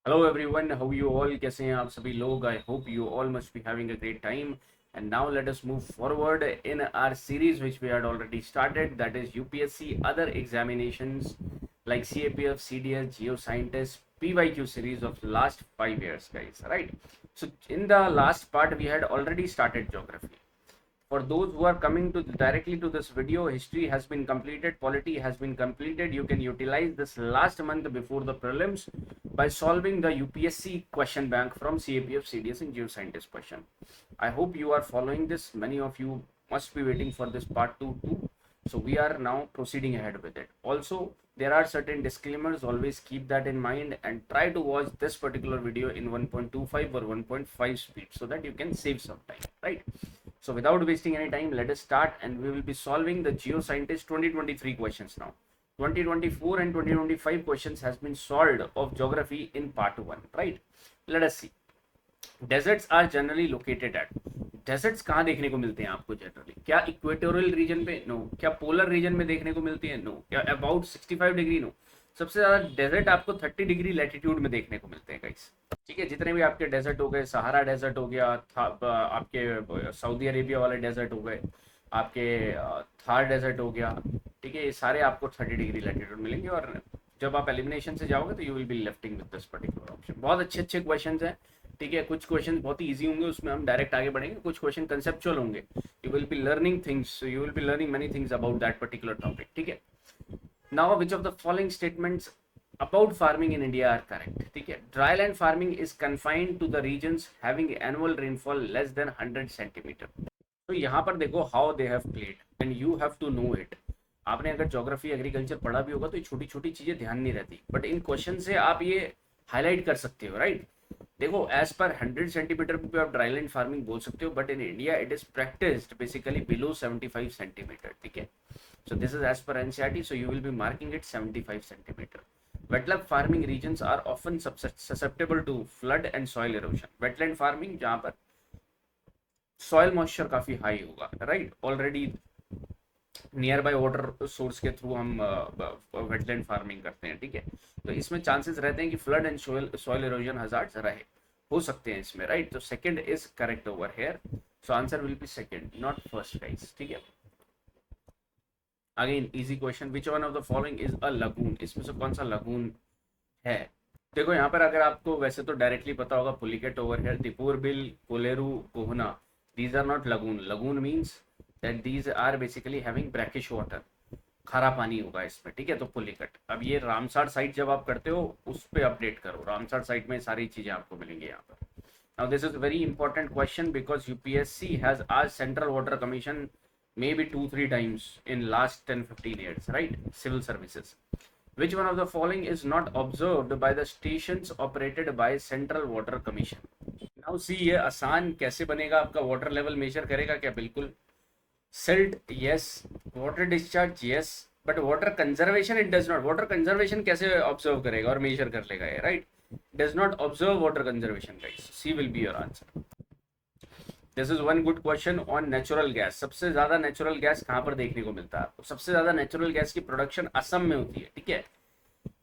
Hello everyone, how you all? कैसे हैं आप सभी लोग? I hope you all must be having a great time. And now let us move forward in our series which we had already started. That is UPSC other examinations like CAPF, CDS, Geoscientist, PYQ series of the last 5 years, guys. Right? So in the last part we had already started geography. For those who are coming to directly to this video, history has been completed, polity has been completed. You can utilize this last month before the prelims by solving the UPSC question bank from CAPF, CDS and geoscientist question. I hope you are following this. Many of you must be waiting for this part 2 too. So we are now proceeding ahead with it. Also, there are certain disclaimers. Always keep that in mind and try to watch this particular video in 1.25 or 1.5 speed so that you can save some time, right? So without wasting any time, let us start and we will be solving the Geoscientist 2023 questions now. 2024 and 2025 questions has been solved of geography in part 1, right? Let us see. Deserts are generally located at. Deserts कहाँ देखने को मिलते हैं आपको generally? क्या equatorial region पे? No. क्या polar region में देखने को मिलती है? नो। क्या अबाउट 65 डिग्री? नो। सबसे ज्यादा डेजर्ट आपको 30 डिग्री लैटिट्यूड में देखने को मिलते हैं गाइस। ठीक है, जितने भी आपके डेजर्ट हो गए, सहारा डेजर्ट हो गया, आपके सऊदी अरेबिया वाले डेजर्ट हो गए, आपके थार डेजर्ट हो गया, ठीक है, ये सारे आपको 30 डिग्री लैटिट्यूड मिलेंगे। और जब आप एलिमिनेशन से जाओगे तो you will B lifting with this particular option. बहुत अच्छे अच्छे क्वेश्चन हैं, ठीक है। कुछ क्वेश्चन बहुत ही इजी होंगे, उसमें हम डायरेक्ट आगे बढ़ेंगे। कुछ क्वेश्चन कंसेप्चुअल होंगे, you will be learning things, you will be learning many things about that particular topic, ठीक है। Now which of the following statements about farming in India are correct? ठीक है, dry land farming is confined to the regions having annual rainfall less than 100 centimetre. तो यहाँ पर देखो how they have played and you have to know it. आपने अगर geography agriculture पढ़ा भी होगा तो ये छोटी छोटी चीजें ध्यान नहीं रहती, बट इन क्वेश्चन से आप ये हाईलाइट कर सकते हो, राइट? देखो, एज पर 100 सेंटीमीटर पे आप ड्राईलैंड फार्मिंग बोल सकते हो, but in India it is practised basically below 75 centimetre, ठीक है। So this is as per NCERT, so you will be marking it 75 centimetre. Wetland farming regions are often susceptible to flood and soil erosion. Wetland farming जहां पर soil moisture काफी high होगा, right, already near by water source के through हम wetland farming करते हैं, ठीक है। तो इसमें चांसेस रहते हैं कि flood and soil erosion hazards रहे हो सकते हैं इसमें, राइट। तो second is correct over here, so answer will B second, not first guys, ठीक है। Again easy question, which one of the following is a lagoon? इसमें से कौन सा लगून है? देखो यहाँ पर अगर आपको वैसे तो डायरेक्टली पता होगा, पुलिकेट ओवर हियर, दीपुर बिल, कोलेरू, कोहना, these are not lagoon. Lagoon means that these are basically having brackish water, खारा पानी होगा इसमें, ठीक है। तो पुलिकट, अब ये रामसार साइट जब आप करते हो उस पर अपडेट करो, रामसार साइट में सारी चीजें आपको मिलेंगी यहाँ पर। Now this is very important question because UPSC has आज central water commission maybe 2-3 times in last 10-15 years, right? Civil services. Which one of the following is not observed by the stations operated by Central Water Commission? Now see, ये आसान कैसे बनेगा? आपका water level major करेगा क्या? बिल्कुल। Silt yes, water discharge yes, but water conservation it does not. Water conservation कैसे observe करेगा और मेजर कर लेगा ये, right? Does not observe water conservation guys. C will be your answer. This is one good question on natural gas. सबसे ज्यादा natural gas कहाँ पर देखने को मिलता है आपको? सबसे ज्यादा नेचुरल गैस की प्रोडक्शन असम में होती है, ठीक है,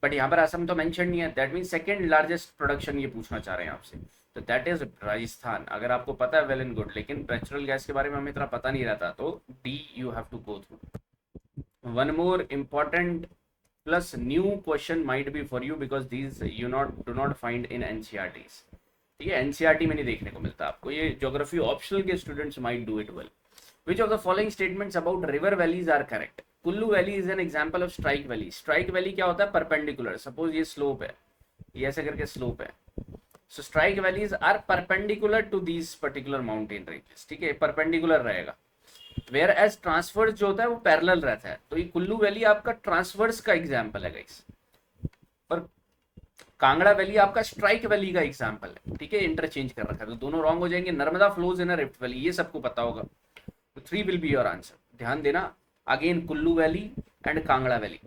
बट यहाँ पर असम तो मेंशन नहीं है। That mean second largest production ये पूछना चाह रहे हैं आपसे, तो दैट इज राजस्थान। अगर आपको पता है वेल एंड गुड, लेकिन नेचुरल गैस के बारे में हमें इतना पता नहीं रहता, तो the you have to go through. One more important plus new question might be for you because these you not do not find in NCERTs, ठीक है। एनसीईआरटी में नहीं देखने को मिलता आपको, ये ज्योग्राफी ऑप्शनल के students might do it well. Which of the following statements about river valleys are correct? Kullu valley is an example of strike valley. Strike valley क्या होता है? परपेंडिकुलर। सपोज ये स्लोप है, ये ऐसे करके स्लोप है, so strike valleys are perpendicular to these particular mountain ranges, ठीक है, परपेंडिकुलर रहेगा। वेयर एज ट्रांसवर्स जो होता है वो पैरेलल रहता है, तो ये कुल्लू वैली आपका ट्रांसवर्स का एग्जाम्पल है गाइस, पर कांगड़ा वैली आपका स्ट्राइक वैली का एग्जाम्पल है, ठीक है। इंटरचेंज कर रखा है तो दोनों रॉन्ग हो जाएंगे। Narmada flows in a rift valley, ये सबको पता होगा, तो 3 विल बी योर आंसर। ध्यान देना, again Kullu valley and Kangra valley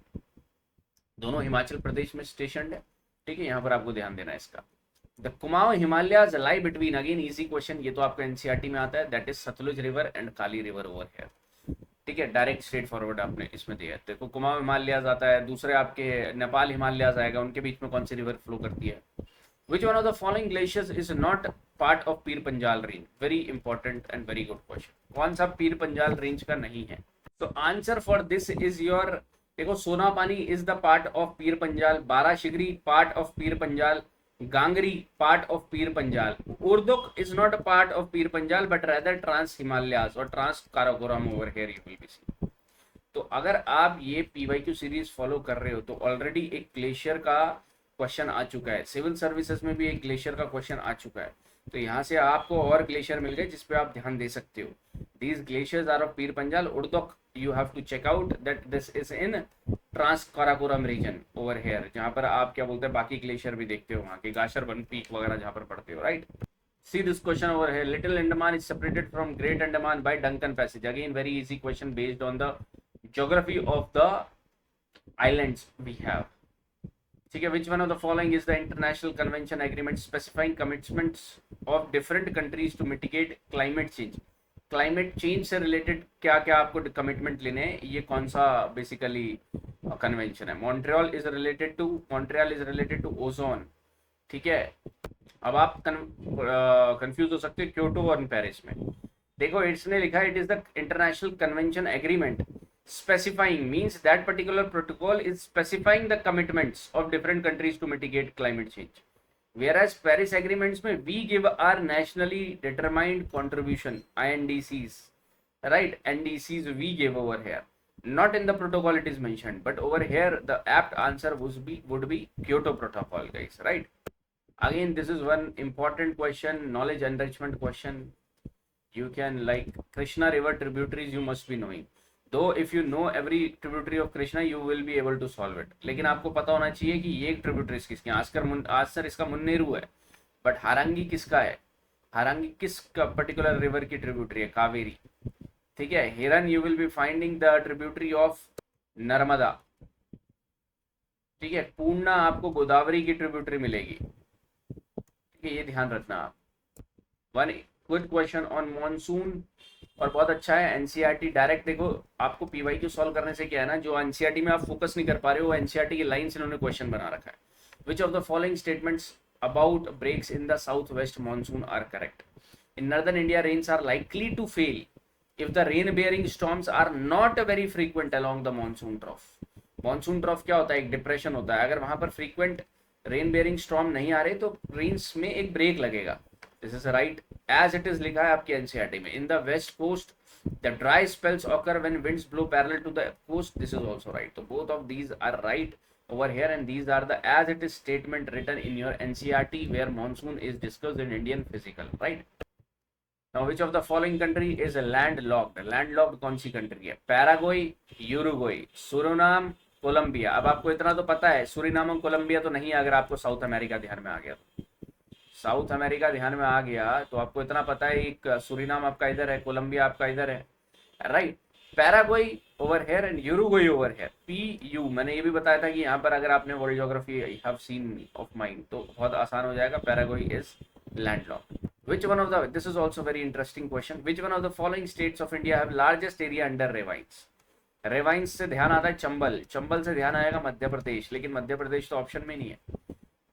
दोनों हिमाचल प्रदेश में स्टेशन है, ठीक है, यहाँ पर आपको ध्यान देना है इसका। The Kumaon Himalayas lie between, again easy question, ये तो आपका एनसीईआरटी में आता है, that is Sutlej river and Kali river over here, ठीक है। डायरेक्ट स्ट्रेट फॉरवर्ड आपने इसमें दिया है। देखो कुमाऊं हिमालयाज आता है, दूसरे आपके नेपाल हिमालयाज आएगा, उनके बीच में कौन सी रिवर फ्लो करती है? Which one of the following glaciers is not part of Pir Panjal range? Very important and very good question. कौन सा पीर पंजाल रेंज का नहीं है? तो answer for this is your, देखो सोना पानी is the part of Pir Panjal, बाराशिगरी part of Pir Panjal, गांगरी part of Pir Panjal, Urduk is not a part of Pir Panjal but rather trans Himalayas और trans Karakoram over here you will be see. तो अगर आप ये पीवाईक्यू सीरीज फॉलो कर रहे हो तो ऑलरेडी एक ग्लेशियर का क्वेश्चन आ चुका है, सिविल सर्विसेज में भी एक ग्लेशियर का क्वेश्चन आ चुका है. तो यहाँ से आपको और ग्लेशियर मिल गए जिसपे आप ध्यान दे सकते हो. These glaciers are of Pir Panjal, Urduk you have to check out that this is in trans Karakoram region over here, जहां पर आप क्या बोलते हैं बाकी ग्लेशियर भी देखते हो, वहां के गाशरबन पीक वगैरह जहां पर पढ़ते हो, right. See this question over here. Little Andaman is separated from Great Andaman by Duncan Passage. Again, very easy question based on the geography of the islands we have. ठीक है. Which one of the following is the international convention agreement specifying commitments of different countries to mitigate climate change? Climate change से related क्या क्या आपको commitment लेने हैं, ये कौन सा बेसिकली कन्वेंशन है? Montreal is related to ozone. ठीक है. अब आप कंफ्यूज हो सकते हो क्योटो और पेरिस में. देखो इसने लिखा है it is the international convention agreement specifying means that particular protocol is specifying the commitments of different countries to mitigate climate change. Whereas Paris agreements में we give our nationally determined contribution INDCs, right? NDCs we give over here. Not in the protocol it is mentioned, but over here the apt answer would be Kyoto Protocol, guys, right? Again, this is one important question, knowledge enrichment question. You can like Krishna River tributaries you must be knowing. Though if you know every tributary of Krishna you will be able to solve it. लेकिन आपको पता होना चाहिए कि ये tributaries किसकी. आजसर इसका मुन्नेरू है, बट हारंगी किसका है? हारंगी किस पर्टिकुलर रिवर की ट्रिब्यूटरी है? कावेरी. ठीक है. हिरन you will be finding the tributary of Narmada. ठीक है. पूर्णा आपको गोदावरी की ट्रिब्यूटरी मिलेगी. ठीक है, ये ध्यान रखना आप. One good question on monsoon और बहुत अच्छा है. एनसीईआरटी डायरेक्ट देखो आपको पीवाईक्यू सॉल्व करने से क्या है ना, जो एनसीईआरटी में आप फोकस नहीं कर पा रहे हो, एनसीईआरटी की लाइन से इन्होंने क्वेश्चन बना रखा है. Which of the following statements about breaks in the south west monsoon are correct? In northern India rains are likely to fail if the rain bearing storms are not very frequent along the monsoon trough. monsoon trough क्या होता है? एक depression होता है. अगर वहां पर frequent rain bearing storm नहीं आ रहे तो रेन्स में एक ब्रेक लगेगा. This is right as it is लिखा है आपके एनसीईआरटी में. In the west coast the dry spells occur when winds blow parallel to the coast. This is also right. So both of these are right over here and these are the as it is statement written in your NCERT where monsoon is discussed in Indian physical, right? Now which of the following country is landlocked? Landlocked कौन सी country है? Paraguay, Uruguay, Suriname, Colombia. अब आपको इतना तो पता है Suriname और कोलंबिया तो नहीं, अगर आपको साउथ अमेरिका ध्यान में आ गया. साउथ अमेरिका ध्यान में आ गया तो आपको इतना पता है एक सुरिनाम आपका इधर है, कोलंबिया आपका इधर है, right. Paraguay over here and Uruguay over here. PU मैंने ये भी बताया था कि यहाँ पर अगर आपने world geography have seen of mind तो बहुत आसान हो जाएगा. Paraguay is landlocked. Which one of the, this is also very interesting question, which one of the following states of India have largest area under ravines? ravines से ध्यान आता है चंबल, चंबल से ध्यान आएगा मध्य प्रदेश, लेकिन मध्य प्रदेश तो ऑप्शन में नहीं है.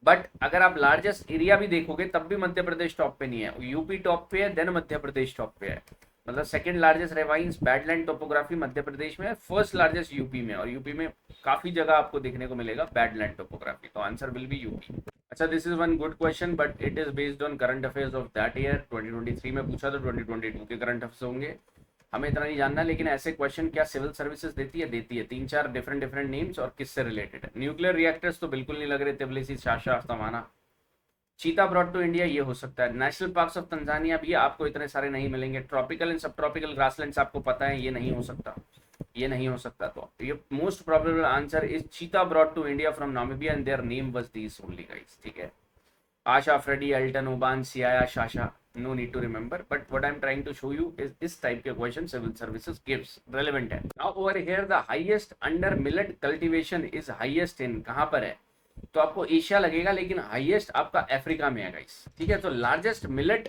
बट अगर आप लार्जेस्ट एरिया भी देखोगे तब भी मध्य प्रदेश टॉप पे नहीं है. यूपी टॉप पे है, देन मध्य प्रदेश टॉप पे है. मतलब second largest ravines badland topography Madhya Pradesh में है, फर्स्ट लार्जेस्ट यूपी में, और यूपी में काफी जगह आपको देखने को मिलेगा बैडलैंड टोपोग्राफी. तो आंसर विल बी यूपी. अच्छा, this is one good question but it is based on current affairs of that year. 2023 में पूछा तो 2022 के करंट अफेयर्स होंगे, हमें इतना नहीं जानना. लेकिन ऐसे क्वेश्चन क्या सिविल सर्विसेज देती है? देती है. 3-4 डिफरेंट नेम्स और किससे रिलेटेड है. न्यूक्लियर रिएक्टर्स तो बिल्कुल नहीं लग रहे, तिबलिसी, शाशा, तमाना. चीता ब्रॉड टू इंडिया ये हो सकता है. नेशनल पार्क्स ऑफ तंजानिया भी आपको इतने सारे नहीं मिलेंगे. ट्रॉपिकल एंड सब ट्रॉपिकल ग्रासलैंड्स आपको पता है, ये नहीं हो सकता, ये नहीं हो सकता. तो ये most probable answer is cheetah brought to India from Namibia and their name was these only guys. ठीक है. Asha, Freddie, Elton, Oban, Siyaya, Saasha, no need to remember, but what I'm trying to show you is this type के question civil services gives relevant है. Now over here the highest under millet cultivation is highest in, कहाँ पर है? तो आपको Asia लगेगा लेकिन highest आपका अफ्रीका में है गाइस. ठीक है. तो largest millet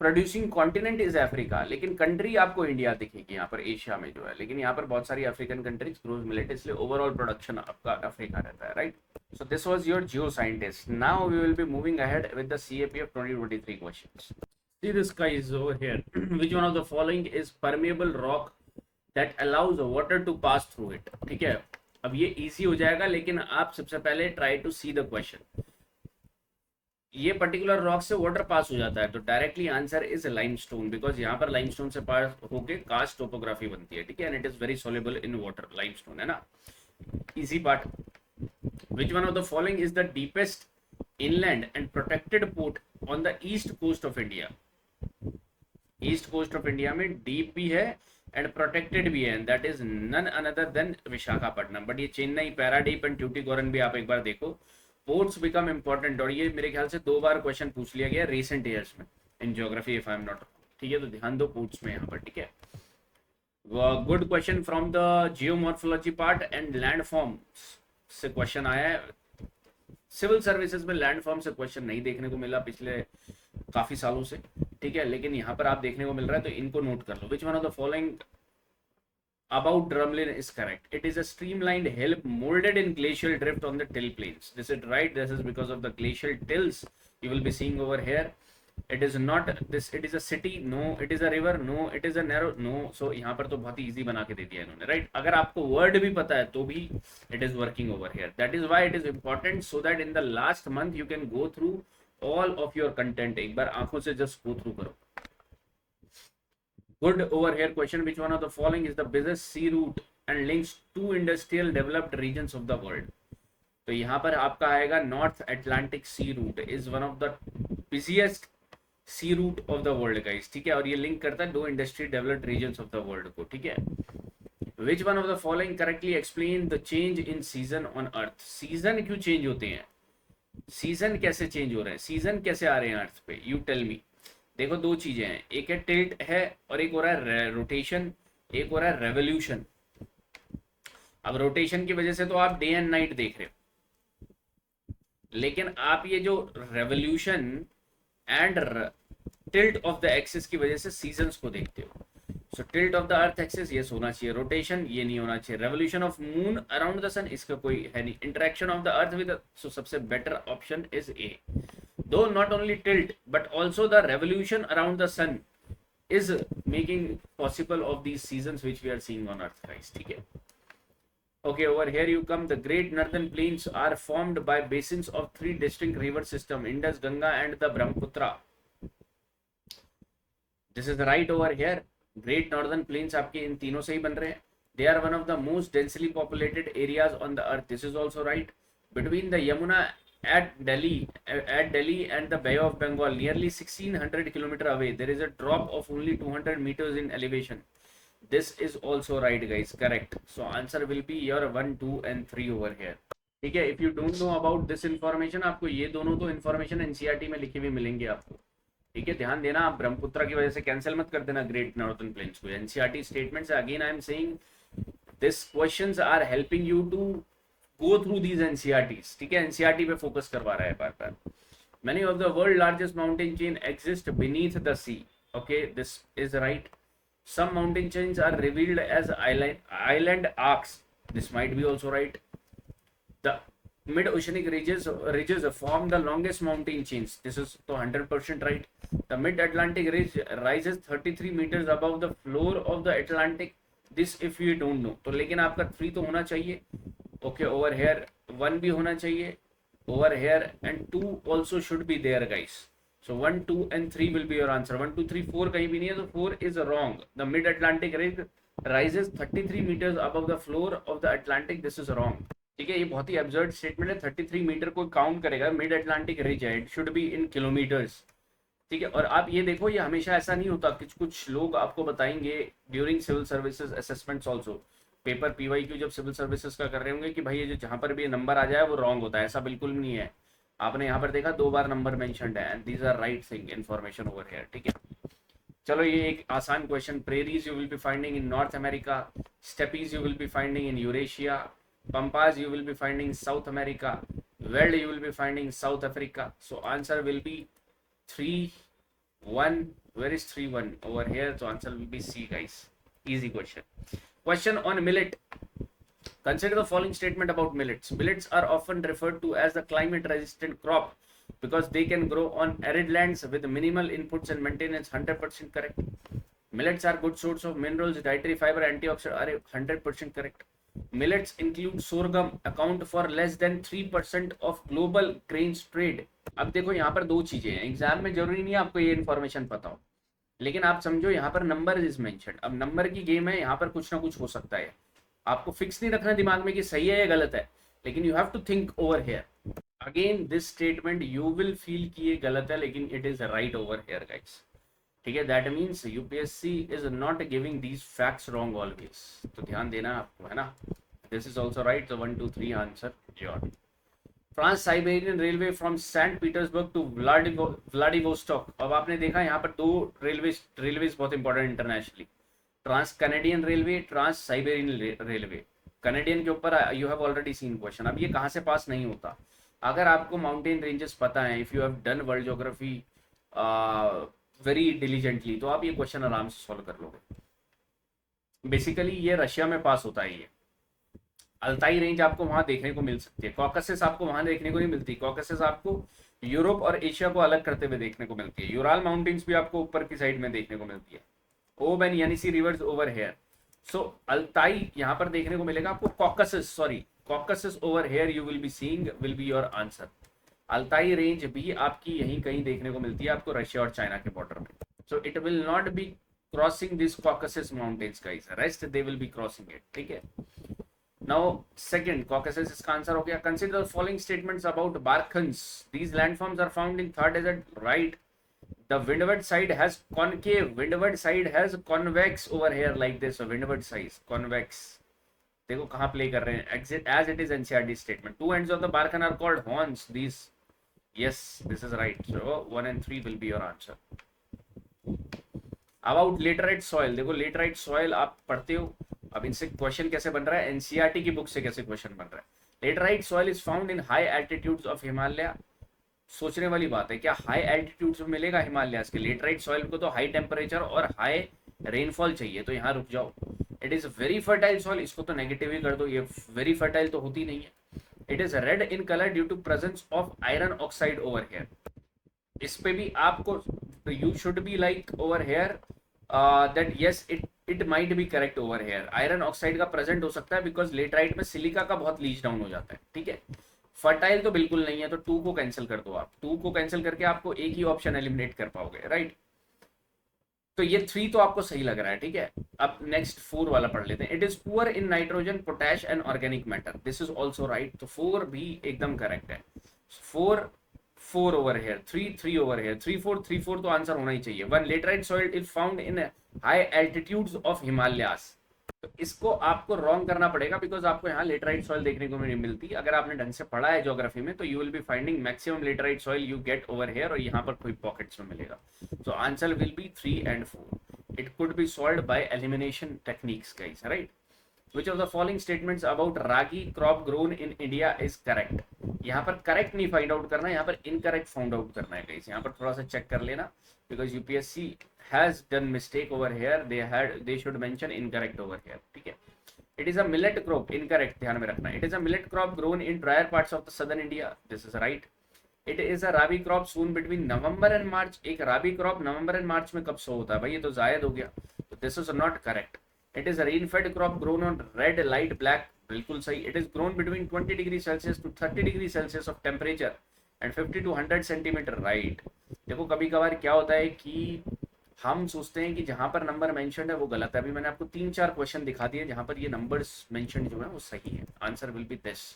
producing continent is Africa, लेकिन कंट्री आपको इंडिया दिखेगी यहाँ पर एशिया में जो है, लेकिन यहाँ पर बहुत सारी अफ्रीकन कंट्रीज ग्रोज मिलेट, इसलिए ओवरऑल प्रोडक्शन आपका अफ्रीका रहता है, right. So this was your geoscientist. Now we will be moving ahead with the CAPF 2023 questions. See this guys over here. Which one of the following is permeable rock that allows water to pass through it? ठीक है, अब ये easy हो जाएगा, लेकिन आप सबसे पहले try to see the question. ये पर्टिकुलर रॉक से वाटर पास हो जाता है, तो directly answer is limestone, because यहाँ पर लाइमस्टोन से पास होके कास्ट टोपोग्राफी बनती है. ठीक है, and it is very soluble in water. Limestone है ना, easy part. Which one of the following is the deepest inland and protected port on the east coast of India? East coast of India में deep भी है and protected भी है, and that is none other than Visakhapatnam. But ये Chennai, पैराडीप and ट्यूटिकोरन भी आप एक बार देखो. पोर्ट्स बिकम इंपॉर्टेंट, और ये मेरे ख्याल से 2 बार क्वेश्चन पूछ लिया गया रिसेंट ईयर्स में in geography, if I am not. ठीक है, तो ध्यान दो पोर्ट्स में यहाँ पर. ठीक है, good question from the geomorphology part and landform से क्वेश्चन आया है. सिविल सर्विसेज में लैंडफॉर्म से क्वेश्चन नहीं देखने को मिला पिछले काफी सालों से. ठीक है, लेकिन यहाँ पर आप देखने को मिल रहा है, तो इनको नोट कर लो. Which one of the following about Drumlin is correct? It is a streamlined hill molded in glacial drift on the till plains. This is right. This is because of the glacial tills you will be seeing over here. It is not this. It is a city. No. It is a river. No. It is a narrow. No. So यहाँ पर तो बहुत ही easy बना के दे दिया इन्होंने, right? अगर आपको word भी पता है तो भी it is working over here. That is why it is important, so that in the last month you can go through all of your content. एक बार आंखों से just go through करो. Good over here question. Which one of the following is the busiest sea route and links two industrial developed regions of the world? तो यहाँ पर आपका आएगा north Atlantic sea route is one of the busiest sea route of the world guys. ठीक है, और ये link करता है 2 industry developed regions of the world को. ठीक है, which one of the following correctly explain the change in season on earth? Season क्यों चेंज होते हैं? सीजन कैसे चेंज हो रहे हैं? सीजन कैसे आ रहे हैं अर्थ पे? You tell me. देखो 2 चीजें हैं, एक है टिल्ट है और एक हो रहा है रोटेशन, एक हो रहा है रेवोल्यूशन. अब रोटेशन की वजह से तो आप डे एंड नाइट देख रहे हो, लेकिन आप ये जो revolution and tilt of the axis की वजह से सीजन्स को देखते हो. So tilt of the earth axis ये होना चाहिए, रोटेशन ये नहीं होना चाहिए, revolution of moon around the sun इसका कोई है नहीं, interaction of the earth with. So सबसे better option is a. Though not only tilt but also the revolution around the sun is making possible of these seasons which we are seeing on earth guys. ठीक है, okay, over here you come. The great northern plains are formed by basins of 3 distinct river system, Indus, Ganga and the Brahmaputra. This is right over here. Great northern plains आपके इन तीनों से ही बन रहे हैं. They are one of the most densely populated areas on the earth. This is also right. Between the Yamuna at Delhi and the Bay of Bengal, nearly 1600 kilometer away, there is a drop of only 200 meters in elevation. This is also right guys, correct. So answer will be your 1, 2 and 3 over here. ठीक है, if you don't know about this information, आपको ये दोनों तो information NCERT में लिखे हुए मिलेंगे आपको. ठीक है, ध्यान देना. आप ब्रह्मपुत्र की वजह से कैंसिल मत कर देना ग्रेट नॉर्थर्न प्लेन्स को. NCERT statements again I am saying this questions are helping you to go through these NCERTs. ठीक है, NCERT पे फोकस करवा रहा है बार बार. Many of the world largest mountain chain exist beneath the sea. Okay, this is right. Some mountain chains are revealed as island arcs. This might be also right. The mid-oceanic ridges form the longest mountain chains. This is तो 100% right. The mid-Atlantic ridge rises 33 meters above the floor of the Atlantic. This if you don't know. तो लेकिन आपका 3 तो होना चाहिए. Okay, over here 1 भी होना चाहिए over here, and 2 also should be there guys. So 1, 2 and 3 will be your answer. 1, 2, 3, 4 कहीं भी नहीं है, तो 4 is wrong. The mid Atlantic ridge rises 33 meters above the floor of the Atlantic. This is wrong. ठीक है, ये बहुत ही absurd statement है. 33 मीटर को काउंट करेगा, मिड अटलांटिक रिज है, it should be in kilometres. ठीक है, और आप ये देखो, ये हमेशा ऐसा नहीं होता. कुछ लोग आपको बताएंगे during civil services assessments also, paper PYQ जब सिविल सर्विसेज का कर रहे होंगे कि भाई ये जो जहां पर भी नंबर आ जाए वो रॉन्ग होता है. ऐसा बिल्कुल नहीं है. आपने यहाँ पर देखा 2 बार नंबर मेंशन्ड है, and these are right thing information over here. ठीक है, चलो ये एक आसान question. Prairies you will be finding in North America, steppes you will be finding in Eurasia, pampas you will be finding South America, Veld you will be finding South Africa. So answer will be 3, 1. Where is 3, 1 over here? So answer will be C guys. Easy question. Question on millet. Consider the following statement about millets. Millets are often referred to as the climate resistant crop because they can grow on arid lands with minimal inputs and maintenance. 100% correct. Millets are good source of minerals, dietary fiber, antioxidant. Are 100% correct. Millets include sorghum, account for less than 3% of global grains trade. अब देखो यहाँ पर दो चीजें हैं, exam में जरूरी नहीं है आपको ये इन्फॉर्मेशन पता हो, लेकिन आप समझो यहाँ पर नंबर इज मेंशन्ड। अब नंबर की गेम है, यहाँ पर कुछ ना कुछ हो सकता है, आपको फिक्स नहीं रखना दिमाग में कि सही है या गलत है, लेकिन you have to think over here. Again this statement you will feel कि ये गलत है, लेकिन it is right over here guys, ठीक है। That means UPSC is not giving these facts wrong always, तो ध्यान देना आपको, है ना। दिस इज ऑल्सो राइट, तो 1 2 3 answer your. Trans Siberian railway from Saint Petersburg to Vladivostok. अब आपने देखा यहाँ पर दो रेलवेज बहुत important internationally, trans Canadian railway, trans Siberian railway. Canadian के ऊपर you have already seen question. अब ये कहाँ से पास नहीं होता, अगर आपको माउंटेन रेंजेस पता है, if you have done world geography very diligently, तो आप ये क्वेश्चन आराम से सॉल्व कर लोगे। बेसिकली ये रशिया में पास होता है। ये अल्ताई रेंज आपको वहां देखने को मिल सकती है, कॉकसेस आपको वहां देखने को नहीं मिलती। कॉकसेस आपको यूरोप और एशिया को अलग करते हुए देखने को मिलती है। यूराल माउंटेन्स भी आपको ऊपर की साइड में देखने को मिलती है। Ob and Yenisei rivers over here, so Altai यहाँ पर देखने को मिलेगा आपको। Caucasus over here you will be seeing, will be your answer. Altai range भी आपकी यहीं कहीं देखने को मिलती है आपको रशिया और चाइना के बॉर्डर में। So it will not be crossing this Caucasus mountains guys, rest they will be crossing it, ठीक है। Now, second, Caucasus इसका आंसर हो गया। Consider the following statements about Barkhans. These landforms are found in Thar Desert, right? The windward side has concave, windward side has convex over here like this. So windward side, convex. देखो कहाँ play कर रहे हैं, as it is NCERT statement. Two ends of the Barkhan are called horns. These, yes, this is right. So 1 and 3 will be your answer. About laterite soil, देखो laterite soil आप पढ़ते हो, अब इनसे क्वेश्चन कैसे बन रहा है, एनसीईआरटी की बुक से कैसे क्वेश्चन बन रहा है। Laterite soil is found in high altitudes of Himalaya. सोचने वाली बात है, क्या हाई एल्टीट्यूड्स में मिलेगा हिमालयास के लेटराइट सॉइल को? तो हाई टेम्परेचर और हाई रेनफॉल चाहिए, तो यहाँ रुक जाओ। It is very fertile soil, इसको तो नेगेटिव ही कर दो, ये वेरी फर्टाइल तो होती नहीं है। It is red in colour due to presence of iron oxide over here. इस पे भी आपको you should be like over here that yes it might be correct over here. Iron oxide का present हो सकता है बिकॉज लेटराइट में silica का बहुत लीच डाउन हो जाता है, ठीक है। फर्टाइल तो बिल्कुल नहीं है, तो 2 को कैंसिल कर दो आप। 2 को कैंसिल करके आपको एक ही ऑप्शन एलिमिनेट कर पाओगे, राइट। तो ये 3 तो आपको सही लग रहा है, ठीक है। अब नेक्स्ट 4 वाला पढ़ लेते हैं। It is poor in nitrogen, potash and organic matter. This is also right, तो 4 भी एकदम करेक्ट है। 4 ओवर हेयर, 3 ओवर हेयर, 3 4 तो आंसर होना ही चाहिए। 1 laterite soil is found in high altitudes of Himalayas, तो इसको आपको रॉन्ग करना पड़ेगा बिकॉज आपको यहाँ लेटराइट सॉइल देखने को नहीं मिलती। अगर आपने ढंग से पढ़ा है ज्योग्राफी में, तो you will be finding maximum laterite soil you get over here, और यहाँ पर कोई पॉकेट्स में मिलेगा। सो answer will B 3 and 4। It could be solved by elimination techniques guys, right. Which of the following statements about ragi crop grown in India is correct? यहाँ पर correct नहीं find out करना है, यहाँ पर इनकरेक्ट फाइंड आउट करना है guys. यहाँ पर थोड़ा सा चेक कर लेना, because UPSC has done mistake over here, they should mention incorrect over here, ठीक है। It is a millet crop, incorrect, ध्यान में रखना। It is a millet crop grown in drier parts of the southern India, this is right. It is a rabi crop sown between November and March. एक rabi crop November and मार्च में कब सो होता है भाई, ये तो जायद हो गया, तो this is not correct. It is a rain-fed crop grown on red, light, black. बिल्कुल सही। It is grown between 20 degree Celsius to 30 degree Celsius of temperature and 50 to 100 centimeter, right? देखो कभी कभार क्या होता है कि हम सोचते हैं कि जहां पर नंबर मेंशन्ड है वो गलत है। अभी मैंने आपको 3-4 क्वेश्चन दिखा दिए जहां पर ये नंबर्स मेंशन्ड जो है वो सही है। Answer will B this.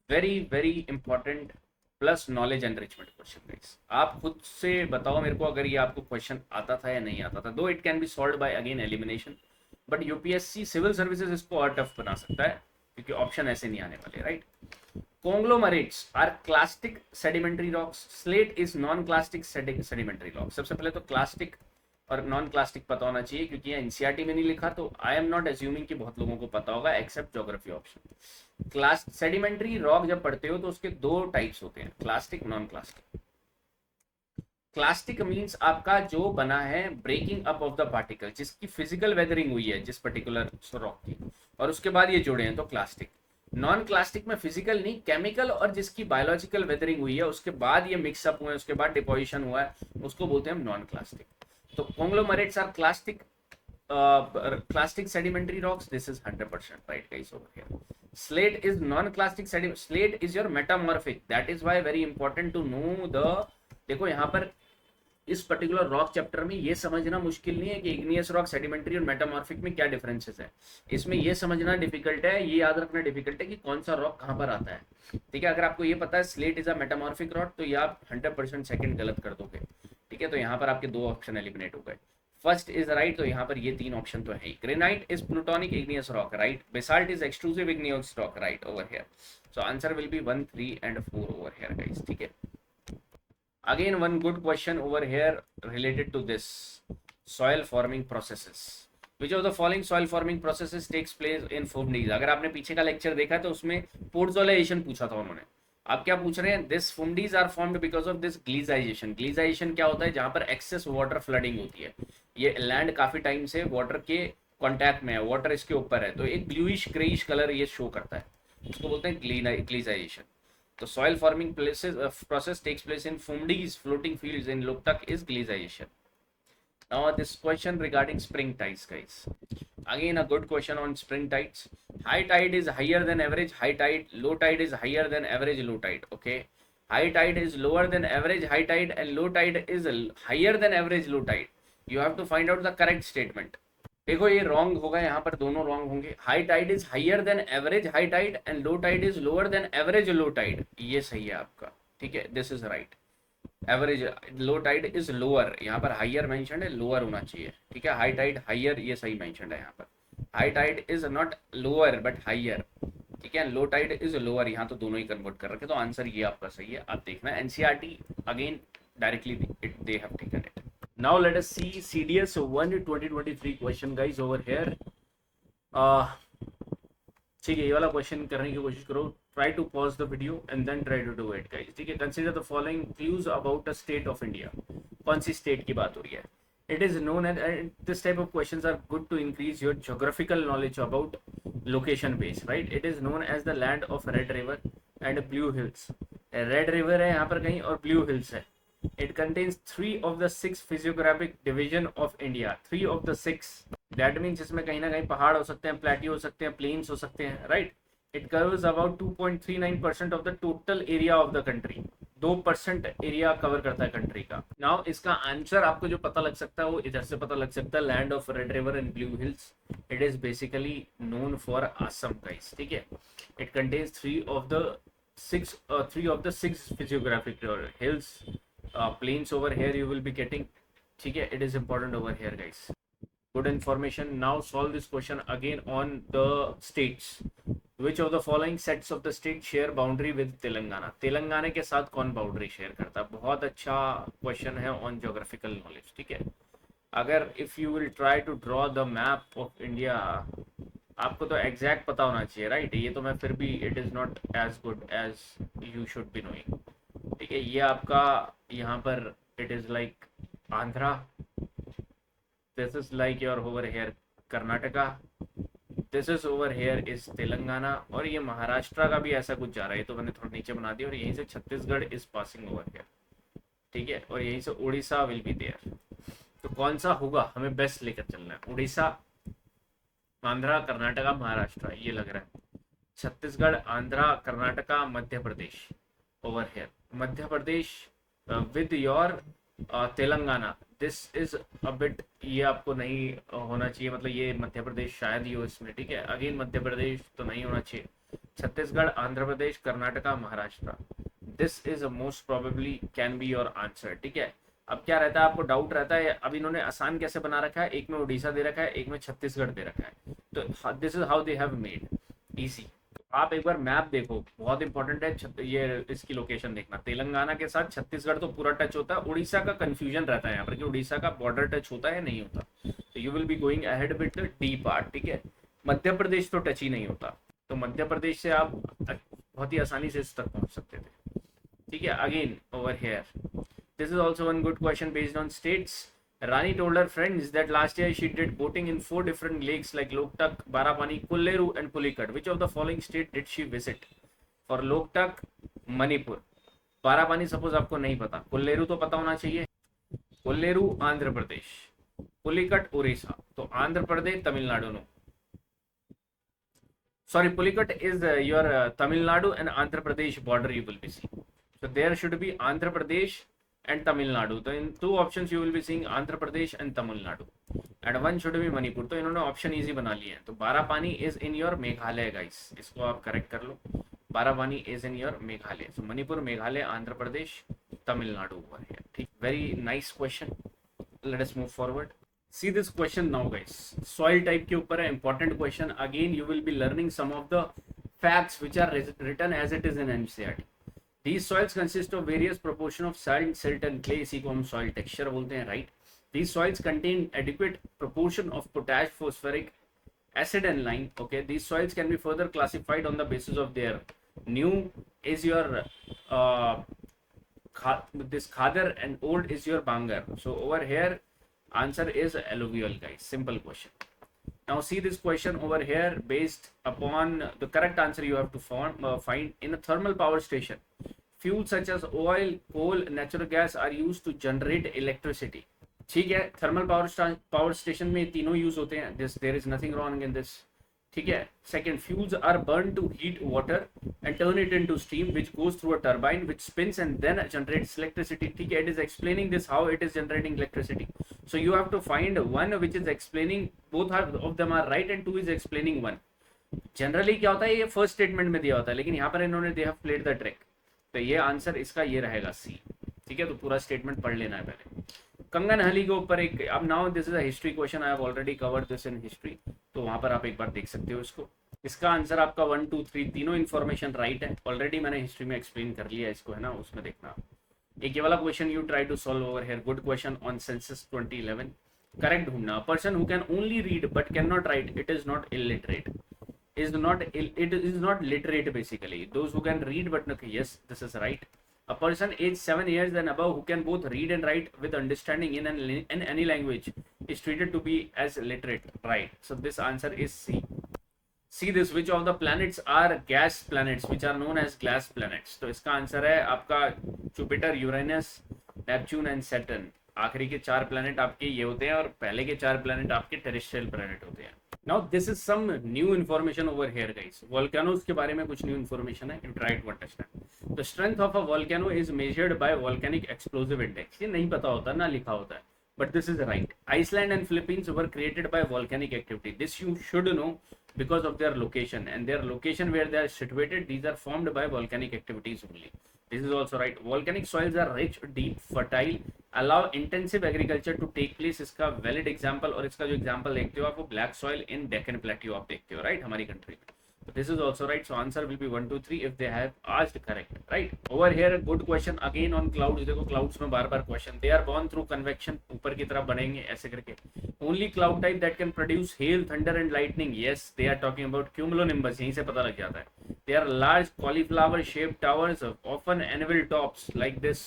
Very very important plus knowledge enrichment question guys. आप खुद से बताओ मेरे को अगर ये आपको क्वेश्चन आता था या नहीं आता था। Though it can be solved by again elimination, but UPSC civil services इसको और टफ बना सकता है क्योंकि ऑप्शन ऐसे नहीं आने वाले, right. Conglomerates are clastic sedimentary rocks. Slate is non-clastic sedimentary rock. सबसे पहले तो क्लास्टिक और नॉन क्लास्टिक पता होना चाहिए क्योंकि ये एनसीईआरटी में नहीं लिखा, तो आई एम नॉट एज्यूमिंग कि बहुत लोगों को पता होगा except geography option. Class sedimentary rock जब पढ़ते हो तो उसके 2 टाइप्स होते हैं, clastic, non clastic. Clastic means आपका जो बना है breaking up of the particle, जिसकी फिजिकल वेदरिंग हुई है जिस पर्टिकुलर रॉक की, और उसके बाद ये जुड़े हैं तो क्लास्टिक। नॉन क्लास्टिक में फिजिकल नहीं, केमिकल और जिसकी बायोलॉजिकल वेदरिंग हुई है उसके बाद ये मिक्सअप हुए हैं, उसके बाद डिपोजिशन हुआ है, उसको बोलते हैं हम नॉन क्लास्टिक। तो conglomerates are clastic, classic sedimentary rocks. This is 100% right, guys, over here. Slate is non-classic sediment. Slate is your metamorphic. That is why very important to know the, देखो यहाँ पर इस पर्टिकुलर रॉक चैप्टर में ये समझना मुश्किल नहीं है कि इग्नियस रॉक, सेडिमेंट्री और मेटामॉर्फिक में क्या डिफरेंसेस है। इसमें ये समझना डिफिकल्ट है, ये याद रखना डिफिकल्ट है कि कौन सा रॉक कहाँ पर आता है। ठीक है, अगर आपको ये पता है slate is a metamorphic rock तो ये आप 100% सेकंड गलत कर दोगे। ठीक है, तो यहाँ पर आपके 2 ऑप्शन एलिमिनेट हो गए। फर्स्ट इज राइट, तो यहाँ पर ये 3 ऑप्शन तो है ही। Granite is plutonic igneous rock, right. Basalt is extrusive igneous rock, right over here. So answer will be 1, 3 and 4 over here, guys. ठीक है, again one good question over here related to this soil forming processes. Which of the following soil forming processes takes place in fumdies? अगर आपने पीछे का lecture देखा तो उसमें पोर्टोलाइजेशन पूछा था उन्होंने। आप क्या पूछ रहे हैं? This phumdis are formed because of this gleization. Gleization क्या होता है? जहां पर एक्सेस वाटर फ्लडिंग होती है, ये लैंड काफी टाइम से वाटर के कॉन्टैक्ट में है, वाटर इसके ऊपर है, तो एक ब्लूइश ग्रेइश कलर ये शो करता है, उसको बोलते हैं ग्लीजाइजेशन। तो soil forming process takes place in fumdies, floating fields in Loktak is glaciation. Now this question regarding spring tides, guys. Again a good question on spring tides. High tide is higher than average high tide, low tide is higher than average low tide. Okay, high tide is lower than average high tide and low tide is higher than average low tide. You have to find out the correct statement. देखो ये wrong होगा, यहाँ पर दोनों wrong होंगे। High tide is higher than average high tide and low tide is lower than average low tide, ये सही है आपका। ठीक है, this is right. Average low tide is lower, यहाँ पर हाइयर मेंशन्ड है, लोअर होना चाहिए। ठीक है, हाई टाइड हाइयर ये सही मेंशन्ड है यहाँ पर। High tide is not lower but higher. ठीक है, लो टाइड इज लोअर, यहाँ तो दोनों ही कन्वर्ट कर रखे, तो आंसर ये आपका सही है। आप देखना NCERT again directly they have taken it. Now let us see CDS 1 2023 question, guys, over here. ठीक है, ये वाला क्वेश्चन करने की कोशिश करो। Try to pause the video and then try to do it, guys. ठीक है, consider the following clues about the state of India. कौन सी स्टेट की बात हो रही है? It is known as, this type of questions are good to increase your geographical knowledge about location base, right. It is known as the land of red river and blue hills. Red river है यहाँ पर कहीं और blue hills है। It contains 3 of the 6 physiographic division of India. 3 of the 6. That means इसमें कहीं ना कहीं पहाड़ हो सकते हैं, प्लेट्यू हो सकते हैं, प्लेन्स हो सकते हैं, right? It covers about 2.39% of the total area of the country. 2% area cover करता है कंट्री का। नाउ इसका आंसर आपको जो पता लग सकता है वो इधर से पता लग सकता है, land of red river and blue hills. It is basically known for Assam, guys. ठीक है, it contains 3 of the 6 physiographic hills. Plains over here you will be getting. ठीक है, it is important over here, guys. Good information. Now solve this question again on the states. Which of the following sets of the state share boundary with Telangana? Telangana के साथ कौन boundary share करता है? बहुत अच्छा question है on geographical knowledge. ठीक है, अगर if you will try to draw the map of India, आपको तो एग्जैक्ट पता होना चाहिए, राइट। ये तो मैं फिर भी it is not as good as you should be knowing. ठीक है, ये आपका यहाँ पर it is like Andhra, this is like your over here Karnataka, this is over here is Telangana, और ये महाराष्ट्र का भी ऐसा कुछ जा रहा है, ये तो मैंने थोड़ा नीचे बना दिया, और यहीं से Chhattisgarh is passing over here. ठीक है, और यहीं से उड़ीसा विल बी देयर। तो कौन सा होगा, हमें बेस्ट लेकर चलना है। उड़ीसा, आंध्रा, कर्नाटका, महाराष्ट्र, ये लग रहा है। Chhattisgarh, Andhra, Karnataka, Madhya Pradesh over here. Madhya Pradesh with your Telangana, this is a bit, ये आपको नहीं होना चाहिए, मतलब ये मध्य प्रदेश शायद ही हो इसमें। ठीक है, अगेन मध्य प्रदेश तो नहीं होना चाहिए। Chhattisgarh, Andhra Pradesh, Karnataka, Maharashtra, this is most probably can be your answer. ठीक है, अब क्या रहता है, आपको डाउट रहता है, अब इन्होंने आसान कैसे बना रखा है, एक में उड़ीसा दे रखा है, एक में छत्तीसगढ़ दे रखा है, तो this is how they have made easy. आप एक बार मैप देखो, बहुत इंपॉर्टेंट है ये, इसकी लोकेशन देखना। तेलंगाना के साथ छत्तीसगढ़ तो पूरा टच होता है, उड़ीसा का कंफ्यूजन रहता है यहाँ पर कि उड़ीसा का बॉर्डर टच होता है या नहीं होता, तो you will be going ahead with the D part. ठीक है, मध्य प्रदेश तो टच ही नहीं होता, तो मध्य प्रदेश से आप बहुत ही आसानी से इस तक पहुंच सकते थे। ठीक है, again over here this is also one good question based on states. Rani told her friends that last year she did boating in 4 different lakes like Loktak, Barapani, Kulleru, and Pulikat. Which of the following state did she visit? For Loktak, Manipur. Barapani suppose आपको नहीं पता, कोल्लेरू तो पता होना चाहिए, कोल्लेरू आंध्र प्रदेश, पुलिकट उड़ीसा, तो Andhra Pradesh Tamil Nadu no, sorry, pulikat is your Tamil Nadu and Andhra Pradesh border you will be seeing, so there should be Andhra Pradesh and Tamil Nadu, so in two options you will be seeing Andhra Pradesh and Tamil Nadu, and one should be Manipur, तो इन्होंने option easy बना लिए हैं, तो Barapani is in your Meghalaya guys, इसको आप correct कर लो, Barapani is in your Meghalaya, so Manipur, Meghalaya, Andhra Pradesh, Tamil Nadu over here, ठीक, very nice question, let us move forward. See this question now guys, soil type के ऊपर है, important question, again you will be learning some of the facts which are written as it is in NCERT. These soils consist of various proportion of sand, silt and clay, इसी को हम soil texture बोलते हैं, right? These soils contain adequate proportion of potash, phosphoric acid and lime. Okay, these soils can be further classified on the basis of their new is your this khadar and old is your bangar. So over here answer is alluvial guys, simple question. Now see this question over here, based upon the correct answer you have to find in a thermal power station. Fuels such as oil, coal, natural gas are used to generate electricity. ठीक है, thermal power station में तीनों use होते हैं, this there is nothing wrong in this, ठीक है. Second, fuels are burn to heat water and turn it into steam which goes through a turbine which spins and then generates electricity, ठीक है. It is explaining this how it is generating electricity, so you have to find one which is explaining, both of them are right and two is explaining one. Generally क्या होता है, ये first statement में दिया होता है, लेकिन यहाँ पर इन्होंने दे हैव प्लेड द ट्रिक, तो ये आंसर इसका ये रहेगा सी, ठीक है. तो पूरा स्टेटमेंट पढ़ लेना है पहले. कंगन हली के ऊपर एक, अब now this is a history question, I have already covered this in history, तो वहां पर आप एक बार देख सकते हो इसको. इसका आंसर आपका 1 2 3 तीनों इन्फॉर्मेशन राइट है, ऑलरेडी मैंने हिस्ट्री में एक्सप्लेन कर लिया इसको, है ना, उसमें देखना. एक ये वाला question you try to solve over here, good question on census 2011, correct ढूंढना. Person who can only read but can not write, it is not illiterate, it is not literate basically. Those who can read but not, yes, this is right. A person aged 7 years and above who can both read and write with understanding in any language is treated to be as literate, right? So this answer is C. See this, which of the planets are gas planets which are known as gas planets? तो इसका answer है आपका Jupiter, Uranus, Neptune and Saturn. आखिरी के 4 planet आपके ये होते हैं और पहले के 4 प्लैनेट आपके टेरेस्ट्रियल प्लैनेट होते हैं. Now this is some new information over here guys. Volcanoes के बारे में कुछ new information है, you try to understand. The strength of a volcano is measured by volcanic explosive index. ये नहीं पता होता ना, लिखा होता है, but this is right. Iceland and Philippines were created by volcanic activity. This you should know because of their location, and their location where they are situated, these are formed by volcanic activities only. This is also right. Volcanic soils are rich, deep, fertile, allow intensive agriculture to take place. इसका valid example, और इसका जो example देखते हो आप वो black soil in Deccan Plateau आप देखते हो, right, हमारी country में. So this is also right. So answer will be 1 2 3 if they have asked correct, right. Over here good question again on clouds. देखो clouds में बार बार question, they are born through convection, ऊपर की तरफ बनेंगे ऐसे करके. Only cloud type that can produce hail, thunder and lightning. Yes, they are talking about cumulonimbus, यहीं से पता लग जाता है. They are large cauliflower shaped towers, often anvil tops like this,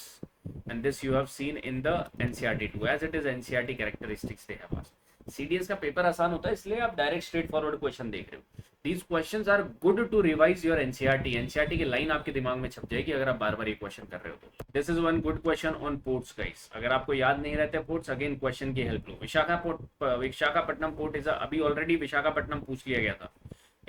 and this you have seen in the NCERT too, as it is NCERT characteristics they have asked. CDS का paper आसान होता है इसलिए आप डायरेक्ट स्ट्रेट फॉरवर्ड क्वेश्चन देख रहे हो. These questions are good to revise your NCERT. NCERT की लाइन आपके दिमाग में छप जाएगी अगर आप बार बार ये क्वेश्चन कर रहे हो तो. This is one good question on ports guys. अगर आपको याद नहीं रहते ports, अगेन क्वेश्चन की help low. Visakhapatnam port is अभी ऑलरेडी विशाखापट्टनम पूछ लिया गया था.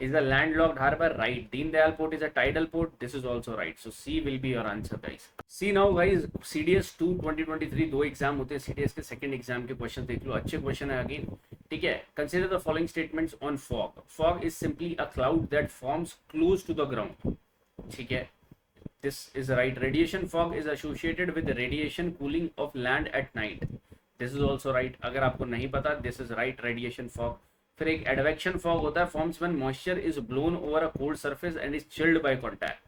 Is the landlocked harbor right? Deen Dayal port is a tidal port. This is also right. So C will be your answer, guys. See now, guys. CDS 2 2023 दो exam होते हैं. CDS के second exam के question देख लो. अच्छे question है again. ठीक है. Consider the following statements on fog. Fog is simply a cloud that forms close to the ground. ठीक है. This is right. Radiation fog is associated with the radiation cooling of land at night. This is also right. अगर आपको नहीं पता, this is right. Radiation fog. फिर एक advection fog होता है, forms when moisture is blown over a cold surface and is chilled by contact.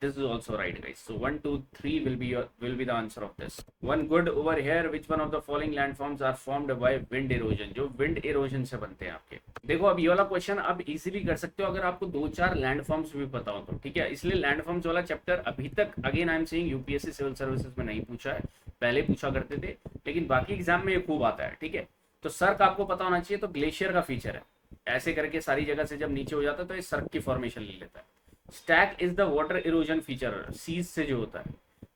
This is also right, guys. So 1, 2, 3 will be the answer of this. One good over here. Which one of the following landforms are formed by wind erosion? जो wind erosion से बनते हैं आपके. देखो अब ये वाला question आप इजीली कर सकते हो अगर आपको 2-4 लैंडफॉर्म्स भी पता हो तो, ठीक है. इसलिए लैंडफॉर्म्स वाला चैप्टर अभी तक again I am saying UPSC civil services में नहीं पूछा है, पहले पूछा करते थे, लेकिन बाकी एग्जाम में ये खूब आता है, ठीक है. तो सर्क आपको पता होना चाहिए. तो ग्लेशियर का फीचर है, ऐसे करके सारी जगह से जब नीचे हो जाता है तो ये सर्क की फॉर्मेशन ले लेता है. Stack is the water erosion feature, seas से जो होता है,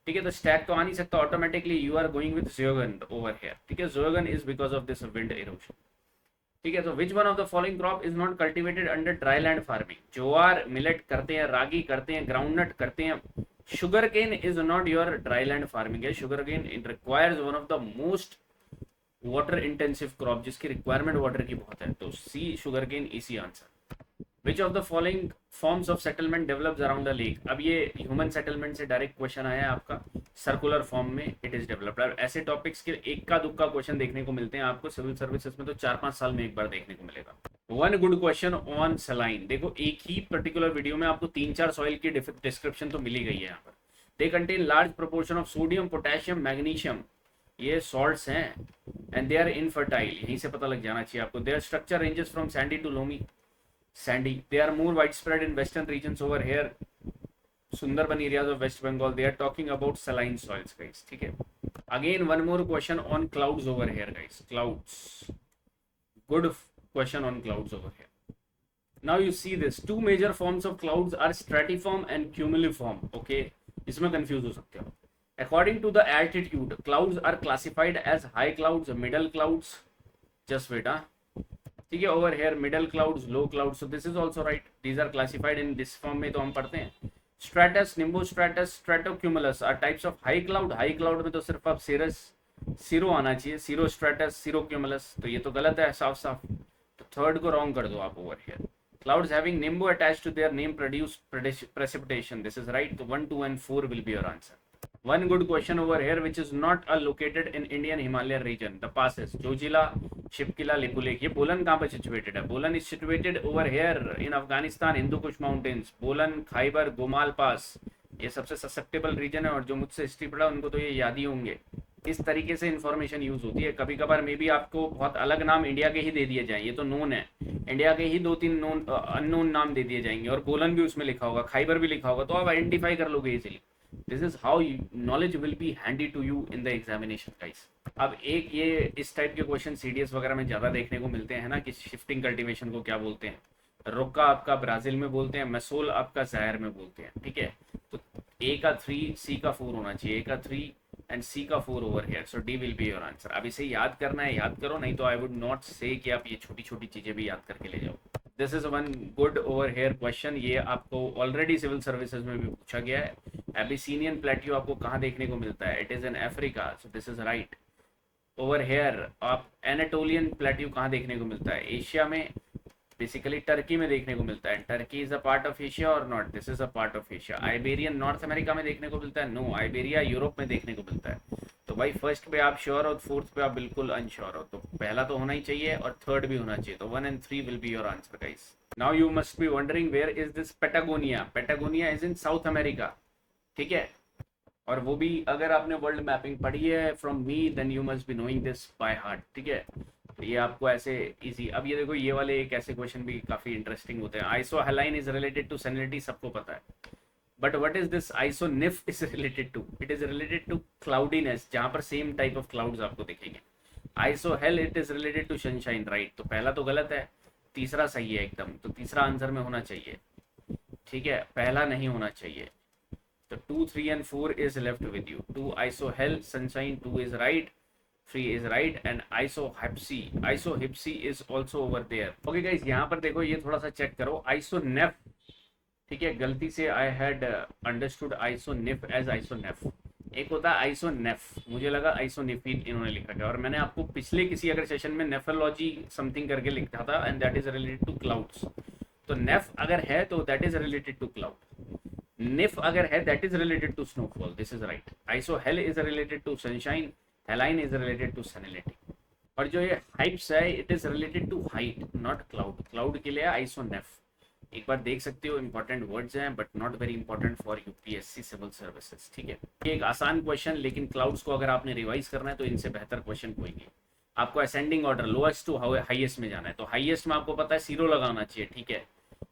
ठीक है. तो स्टैक तो आ नहीं सकता automatically, you are going with zeugen over here, ठीक है. Zeugen is because of this wind erosion, ठीक है. तो which one of the following crop is not cultivated under dry land farming? Jowar, millet करते हैं, रागी करते हैं, ग्राउंडनट करते हैं. Sugar cane is not your dry land farming है. Sugar cane it requires one of the most water intensive crop जिसकी requirement water की बहुत है. तो सी शुगर केन, इसी answer. Which of the following forms of settlement develops around the lake? अब ये human settlement से डायरेक्ट क्वेश्चन आया है आपका. सर्कुलर फॉर्म में इट इज डेवलप्ड. ऐसे टॉपिक्स के एक का दुक्का क्वेश्चन देखने को मिलते हैं आपको सिविल सर्विसेज में, तो 4-5 साल में एक बार देखने को मिलेगा. One good question on saline. देखो एक ही पर्टिकुलर वीडियो में आपको 3-4 सॉइल की डिस्क्रिप्शन तो मिली गई है यहाँ पर. They contain large proportion of sodium, potassium, magnesium. ये सॉल्ट्स हैं एंड दे आर इनफर्टाइल. यहीं से पता लग जाना चाहिए आपको. Their structure ranges from sandy to loamy sandy. They are more widespread in western regions over here, Sundarban areas of West Bengal. They are talking about saline soils, guys. ठीक है. Again, one more question on clouds over here, guys. Clouds. Good question on clouds over here. Now you see this. Two major forms of clouds are stratiform and cumuliform. Okay. इसमें confuse हो सकते हो. According to the altitude, clouds are classified as high clouds, middle clouds. Just wait, huh? ठीक है. Over here middle clouds, low clouds. So this is also right. These are classified in this form में तो हम पढ़ते हैं. Stratus, nimbostratus, stratocumulus are types of high cloud. High cloud में तो सिर्फ अब सीरो आना चाहिए, सीरो स्ट्रेटस, सीरो क्यूमुलस. तो ये तो गलत है साफ साफ. तो थर्ड को रॉन्ग कर दो आप over here. Clouds having nimbo attached to their name produce precipitation. This is right. तो 1, 2 and 4 will be your answer. One good question over here, which is not located in Indian Himalayan region. The passes Jojila, Shipkila, Lipu Lake. ये बोलन कहाँ पर situated है? बोलन is situated over here in Afghanistan, Hindu Kush Mountains. बोलन, खाइबर, गोमाल पास, ये सबसे susceptible reason है. और जो मुझसे हिस्ट्री पढ़ा उनको तो ये याद ही होंगे. इस तरीके से इन्फॉर्मेशन यूज होती है. कभी कभार मे भी आपको बहुत अलग नाम इंडिया के ही दे दिए जाए, ये तो नोन है. इंडिया के ही 2-3 नोन अननोन नाम दे दिए जाएंगे और बोलन भी उसमें लिखा होगा, खाइबर भी लिखा होगा, तो आप आइडेंटिफाई कर लोगे easily. This is how knowledge will be handy to you in the examination, guys. अब एक ये इस टाइप के क्वेश्चन सीडीएस वगैरह में ज़्यादा देखने को मिलते हैं ना, कि शिफ्टिंग कल्टीवेशन को क्या बोलते हैं. रोका आपका ब्राज़ील में बोलते हैं, मैसोल आपका ज़ायर में बोलते हैं, ठीक है. तो ए का 3, सी का 4 होना चाहिए. ए का 3 एंड सी का 4 over here. So D will be your answer. अब इसे याद करना है, याद करो, नहीं तो आई वुड नॉट से कि आप ये छोटी छोटी चीज़ें भी याद करके ले जाओ. This is one good over here question. ये आपको ऑलरेडी सिविल सर्विसेज में भी पूछा गया है. एबिसीनियन प्लेट्यू आपको कहाँ देखने को मिलता है? It is in Africa. So this is right. Over hair आप एनाटोलियन प्लेट्यू कहाँ देखने को मिलता है? एशिया में, बेसिकली टर्की में देखने को मिलता है. Turkey is a part of Asia or not? This is a part of Asia. Iberian North America में देखने को मिलता है? नो. आइबेरिया यूरोप में देखने को मिलता है. तो भाई फर्स्ट पे आप श्योर हो, फोर्थ पे आप बिल्कुल अनश्योर हो. तो पहला तो होना ही चाहिए और थर्ड भी होना चाहिए. तो 1 and 3 will be your answer, guys. Now you must be wondering where is this Patagonia. Patagonia is in South America, ठीक है. और वो भी अगर आपने वर्ल्ड मैपिंग पढ़ी है from me, then you must be knowing this by heart, ठीक है. तो ये आपको ऐसे इजी. अब ये देखो, ये वाले एक ऐसे क्वेश्चन भी काफी इंटरेस्टिंग होते हैं. Isohaline is related to salinity, सबको पता है. But what is this isoneph is related to? It is related to cloudiness, जहां पर सेम टाइप ऑफ क्लाउड्स आपको दिखेंगे. Isohel it is related to sunshine, right. तो पहला तो गलत है, तीसरा सही है एकदम. तो तीसरा आंसर में होना चाहिए, ठीक है, पहला नहीं होना चाहिए. तो 2, 3 and 4 is left with you. 2 isohel, sunshine, 2 is right, 3 is right, and isohypsy is also over there. Okay guys, यहाँ पर देखो, ये थोड़ा सा चेक करो. isonef, ठीक है, गलती से I had understood isonif as isonef. एक होता है आइसोनेफ, मुझे लगा आइसोनिफिन इन्होंने लिख रखा है. और मैंने आपको पिछले किसी अगर सेशन में नेफोलॉजी समथिंग करके लिखा था, and that is related to clouds. तो नेफ अगर है तो that is related to cloud. Niph अगर है that is related to snowfall. This is right. Isohel is related to sunshine, haline is related to salinity. और जो ये hypse है, it is related to height, not cloud. Cloud के लिए isoneph. एक बार देख सकते हो, इंपॉर्टेंट वर्ड्स हैं but not very important for UPSC civil services, ठीक है। ये एक आसान क्वेश्चन, लेकिन क्लाउड्स को अगर आपने रिवाइज करना है तो इनसे बेहतर क्वेश्चन कोई नहीं। आपको ascending order lowest to highest में जाना है, तो हाईएस्ट में आपको पता है जीरो लगाना चाहिए, ठीक है।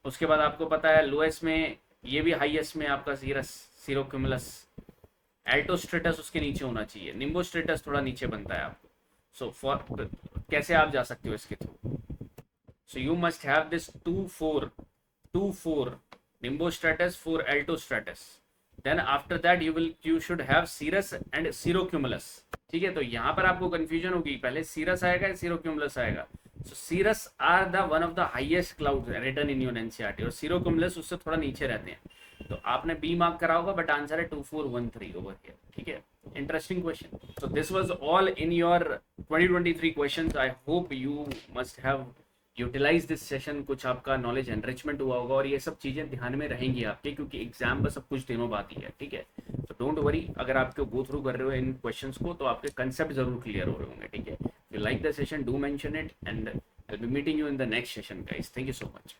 उसके बाद आपको पता है लोएस्ट में, ये भी हाईएस्ट में आपका जीरो क्यूमुलस, एल्टो स्ट्रेटस उसके नीचे होना चाहिए, निम्बो स्ट्रेटस थोड़ा नीचे बनता है आपको। सो फॉर कैसे आप जा सकते हो इसके through, so you must have this 2 4 nimbostratus 4 altostratus, then after that you should have cirrus and cirrocumulus, ठीक है। तो यहाँ पर आपको कंफ्यूजन होगी, पहले सीरस आएगा या सीरोक्यूमुलस आएगा। So cirrus are the one of the highest cloud written in your NCERT, और सीरोक्यूमुलस उससे थोड़ा नीचे रहते हैं। तो आपने बी मार्क करा होगा, बट आंसर है 2413 ओवर हियर, ठीक है। Interesting question. So this was all in your 2023 questions. I hope you must have utilise this session, कुछ आपका नॉलेज एनरिचमेंट हुआ होगा, और ये सब चीज़ें ध्यान में रहेंगी आपके, क्योंकि एग्जाम बस अब कुछ दिनों बाद ही है, ठीक है। तो डोंट वरी, अगर आपको गो थ्रू कर रहे हो इन क्वेश्चंस को तो आपके कंसेप्ट जरूर क्लियर हो रहे होंगे, ठीक है। You like the session, do mention it, and I will be meeting you in the next session guys. Thank you so much.